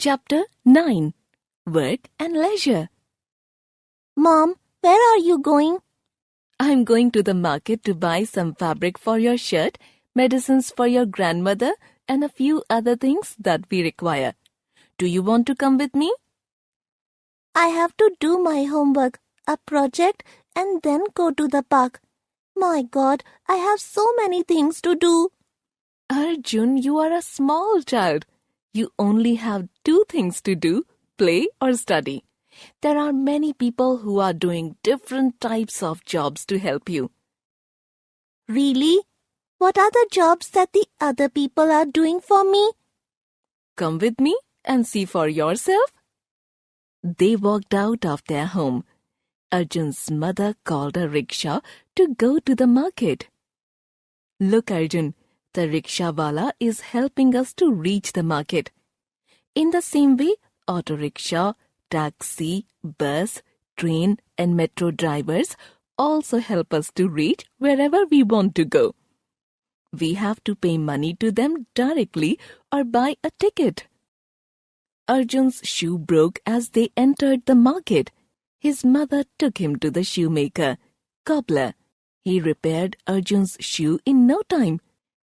Chapter 9. Work and Leisure. Mom, where are you going? I'm going to the market to buy some fabric for your shirt, medicines for your grandmother, and a few other things that we require. Do you want to come with me? I have to do my homework, a project, and then go to the park. My God, I have so many things to do. Arjun, you are a small child. You only have 2 things to do, play or study. There are many people who are doing different types of jobs to help you. Really? What are the jobs that the other people are doing for me? Come with me and see for yourself. They walked out of their home. Arjun's mother called a rickshaw to go to the market. Look, Arjun, the rickshawala is helping us to reach the market. In the same way, auto rickshaw, taxi, bus, train, and metro drivers also help us to reach wherever we want to go. We have to pay money to them directly or buy a ticket. Arjun's shoe broke as they entered the market. His mother took him to the shoemaker, cobbler. He repaired Arjun's shoe in no time.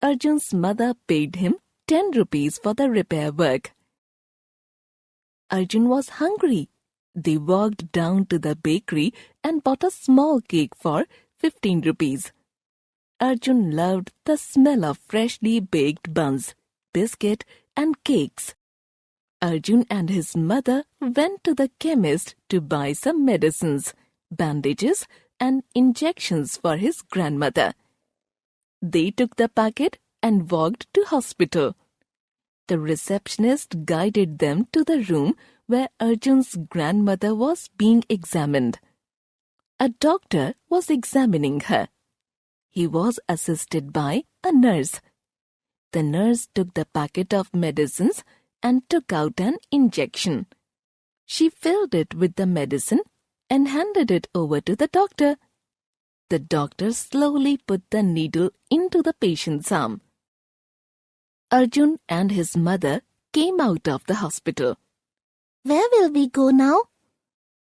Arjun's mother paid him 10 rupees for the repair work. Arjun was hungry. They walked down to the bakery and bought a small cake for 15 rupees. Arjun loved the smell of freshly baked buns, biscuit, and cakes. Arjun and his mother went to the chemist to buy some medicines, bandages, and injections for his grandmother. They took the packet and walked to hospital. The receptionist guided them to the room where Arjun's grandmother was being examined. A doctor was examining her. He was assisted by a nurse. The nurse took the packet of medicines and took out an injection. She filled it with the medicine and handed it over to the doctor. The doctor slowly put the needle into the patient's arm. Arjun and his mother came out of the hospital. Where will we go now?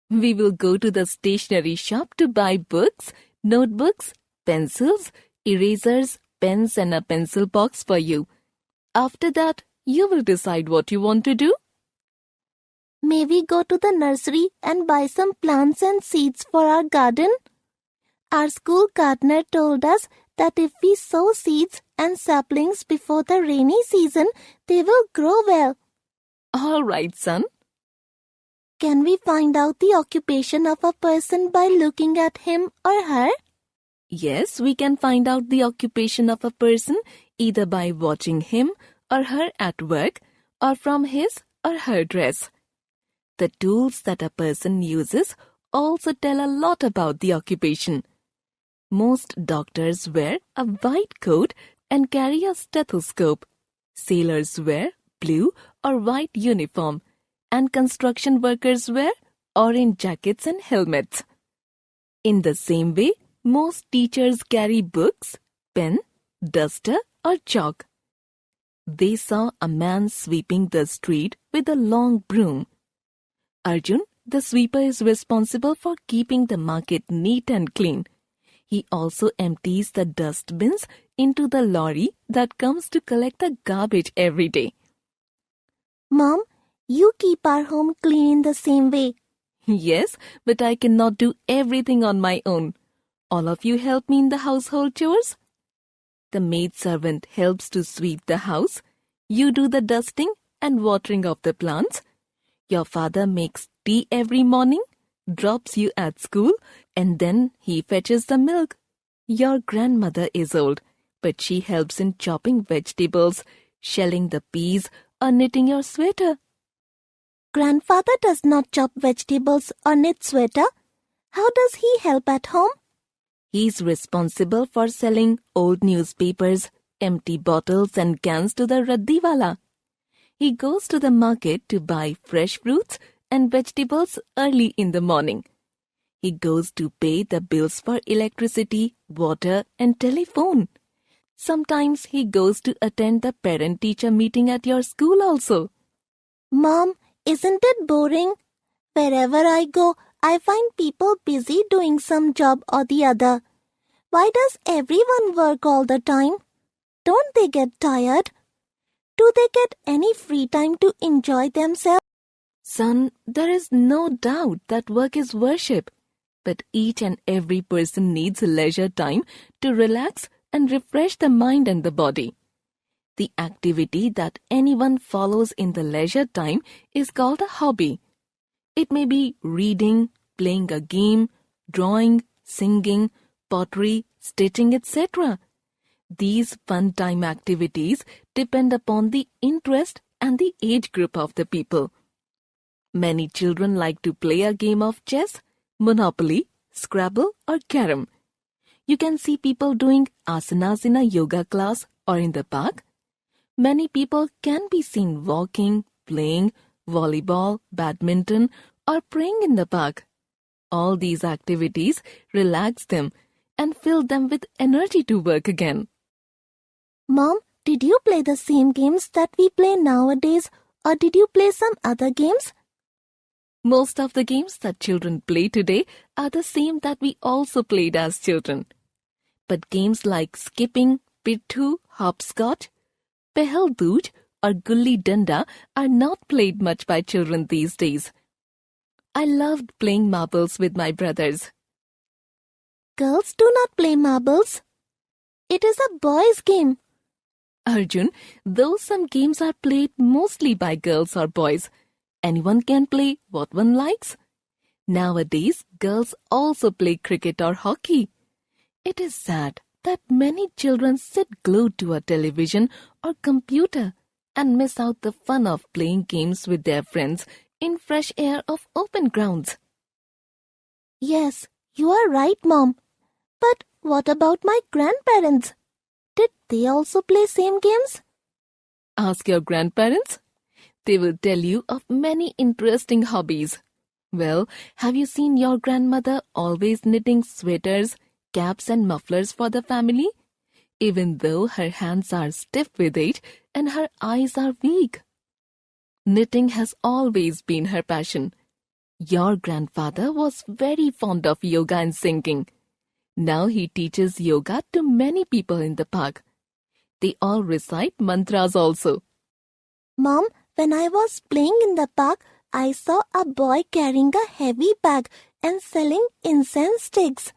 We will go to the stationery shop to buy books, notebooks, pencils, erasers, pens, and a pencil box for you. After that, you will decide what you want to do. May we go to the nursery and buy some plants and seeds for our garden? Our school gardener told us that if we sow seeds and saplings before the rainy season, they will grow well. All right, son. Can we find out the occupation of a person by looking at him or her? Yes, we can find out the occupation of a person either by watching him or her at work or from his or her dress. The tools that a person uses also tell a lot about the occupation. Most doctors wear a white coat and carry a stethoscope. Sailors wear blue or white uniform, and construction workers wear orange jackets and helmets. In the same way, most teachers carry books, pen, duster, or chalk. They saw a man sweeping the street with a long broom. Arjun, the sweeper, is responsible for keeping the market neat and clean. He also empties the dustbins into the lorry that comes to collect the garbage every day. Mom, you keep our home clean in the same way. Yes, but I cannot do everything on my own. All of you help me in the household chores? The maidservant helps to sweep the house. You do the dusting and watering of the plants. Your father makes tea every morning, drops you at school, and then he fetches the milk. Your grandmother is old, but she helps in chopping vegetables, shelling the peas, or knitting your sweater. Grandfather does not chop vegetables or knit sweater. How does he help at home? He's responsible for selling old newspapers, empty bottles and cans to the raddiwala. He goes to the market to buy fresh fruits and vegetables early in the morning. He goes to pay the bills for electricity, water, and telephone. Sometimes he goes to attend the parent-teacher meeting at your school also. Mom, isn't it boring? Wherever I go, I find people busy doing some job or the other. Why does everyone work all the time? Don't they get tired? Do they get any free time to enjoy themselves? Son, there is no doubt that work is worship. But each and every person needs leisure time to relax and refresh the mind and the body. The activity that anyone follows in the leisure time is called a hobby. It may be reading, playing a game, drawing, singing, pottery, stitching, etc. These fun time activities depend upon the interest and the age group of the people. Many children like to play a game of chess, Monopoly, Scrabble or Carom. You can see people doing asanas in a yoga class or in the park. Many people can be seen walking, playing volleyball, badminton or praying in the park. All these activities relax them and fill them with energy to work again. Mom, did you play the same games that we play nowadays or did you play some other games? Most of the games that children play today are the same that we also played as children. But games like skipping, pittu, hopscotch, pehel dooj or gulli danda are not played much by children these days. I loved playing marbles with my brothers. Girls do not play marbles. It is a boys' game. Arjun, though some games are played mostly by girls or boys, anyone can play what one likes. Nowadays, girls also play cricket or hockey. It is sad that many children sit glued to a television or computer and miss out the fun of playing games with their friends in fresh air of open grounds. Yes, you are right, Mom. But what about my grandparents? Did they also play same games? Ask your grandparents. They will tell you of many interesting hobbies. Well, have you seen your grandmother always knitting sweaters, caps and mufflers for the family? Even though her hands are stiff with age and her eyes are weak. Knitting has always been her passion. Your grandfather was very fond of yoga and singing. Now he teaches yoga to many people in the park. They all recite mantras also. Mom, when I was playing in the park, I saw a boy carrying a heavy bag and selling incense sticks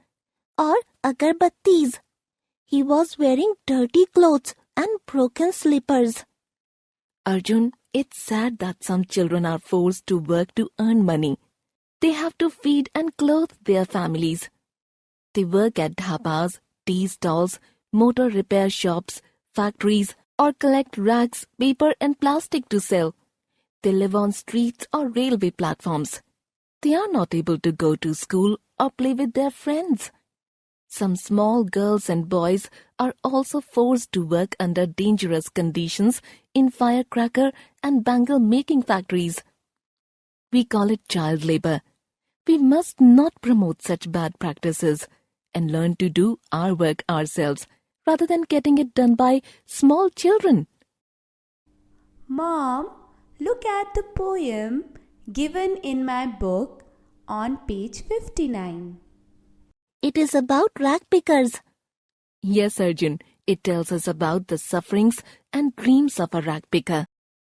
or agarbattis. He was wearing dirty clothes and broken slippers. Arjun, it's sad that some children are forced to work to earn money. They have to feed and clothe their families. They work at dhabas, tea stalls, motor repair shops, factories, or collect rags, paper and plastic to sell. They live on streets or railway platforms. They are not able to go to school or play with their friends. Some small girls and boys are also forced to work under dangerous conditions in firecracker and bangle making factories. We call it child labor. We must not promote such bad practices and learn to do our work ourselves rather than getting it done by small children. Mom, look at the poem given in my book on page 59. It is about rag pickers. Yes, Arjun, it tells us about the sufferings and dreams of a rag picker.